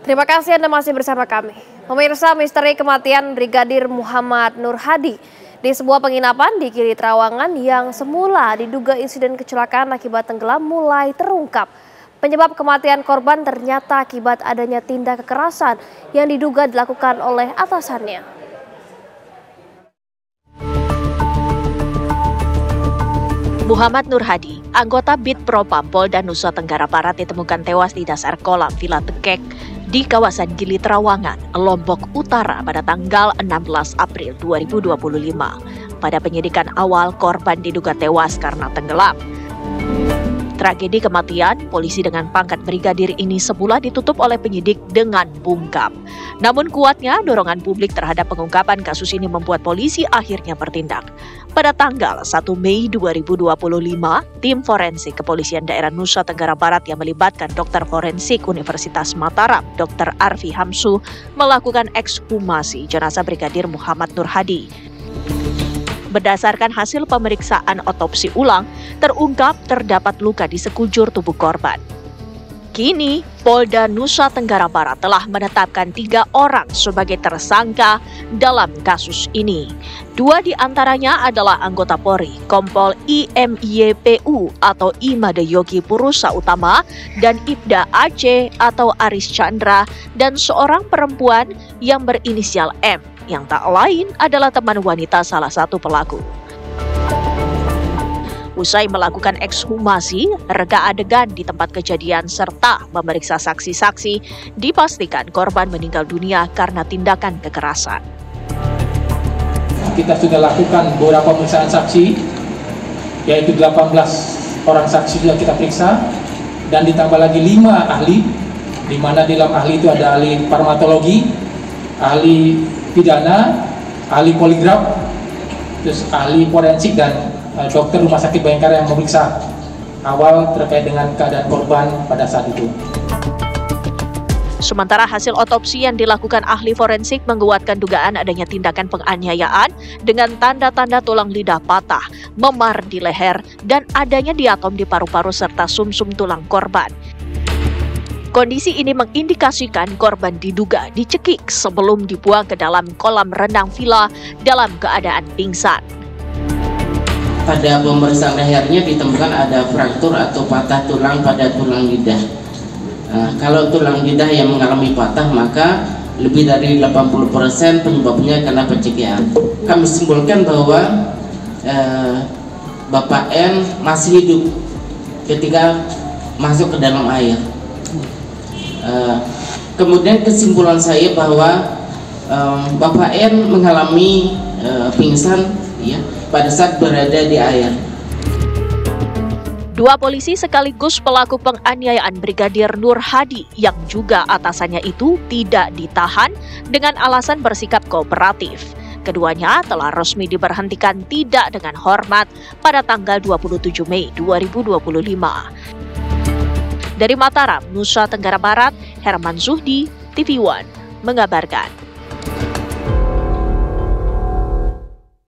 Terima kasih Anda masih bersama kami. Pemirsa, misteri kematian Brigadir Muhammad Nur Hadi di sebuah penginapan di Gili Trawangan yang semula diduga insiden kecelakaan akibat tenggelam mulai terungkap. Penyebab kematian korban ternyata akibat adanya tindak kekerasan yang diduga dilakukan oleh atasannya. Muhammad Nur Hadi, anggota Bit Propam Polda Nusa Tenggara Barat ditemukan tewas di dasar kolam Villa Tekek di kawasan Gili Trawangan, Lombok Utara pada tanggal 16 April 2025. Pada penyidikan awal, korban diduga tewas karena tenggelam. Tragedi kematian polisi dengan pangkat brigadir ini semula ditutup oleh penyidik dengan bungkam. Namun kuatnya dorongan publik terhadap pengungkapan kasus ini membuat polisi akhirnya bertindak. Pada tanggal 1 Mei 2025, tim forensik Kepolisian Daerah Nusa Tenggara Barat yang melibatkan dokter forensik Universitas Mataram, Dr. Arfi Hamsu, melakukan ekshumasi jenazah Brigadir Muhammad Nur Hadi. Berdasarkan hasil pemeriksaan otopsi ulang, terungkap terdapat luka di sekujur tubuh korban. Kini, Polda Nusa Tenggara Barat telah menetapkan 3 orang sebagai tersangka dalam kasus ini. 2 di antaranya adalah anggota Polri, Kompol IMYPU atau Imade Yogi Purusa Utama, dan Ibda Aceh atau Aris Chandra, dan seorang perempuan yang berinisial M, yang tak lain adalah teman wanita salah satu pelaku. Usai melakukan ekshumasi, reka adegan di tempat kejadian serta memeriksa saksi-saksi, dipastikan korban meninggal dunia karena tindakan kekerasan. Kita sudah lakukan beberapa pemeriksaan saksi, yaitu 18 orang saksi sudah kita periksa, dan ditambah lagi 5 ahli, di mana di dalam ahli itu ada ahli farmakologi, ahli pidana, ahli poligraf, terus ahli forensik dan dokter rumah sakit Bayangkara yang memeriksa awal terkait dengan keadaan korban pada saat itu. Sementara hasil otopsi yang dilakukan ahli forensik menguatkan dugaan adanya tindakan penganiayaan dengan tanda-tanda tulang lidah patah, memar di leher, dan adanya diatom di paru-paru serta sumsum tulang korban. Kondisi ini mengindikasikan korban diduga dicekik sebelum dibuang ke dalam kolam renang villa dalam keadaan pingsan. Pada pemeriksaan lehernya ditemukan ada fraktur atau patah tulang pada tulang lidah. Kalau tulang lidah yang mengalami patah, maka lebih dari 80% penyebabnya karena pencekian. Kami simpulkan bahwa Bapak N masih hidup ketika masuk ke dalam air. Kemudian kesimpulan saya bahwa Bapak N mengalami pingsan ya, pada saat berada di air. 2 polisi sekaligus pelaku penganiayaan Brigadir Nur Hadi yang juga atasannya itu tidak ditahan dengan alasan bersikap kooperatif. Keduanya telah resmi diberhentikan tidak dengan hormat pada tanggal 27 Mei 2025. Dari Mataram, Nusa Tenggara Barat, Herman Zuhdi, TV One mengabarkan.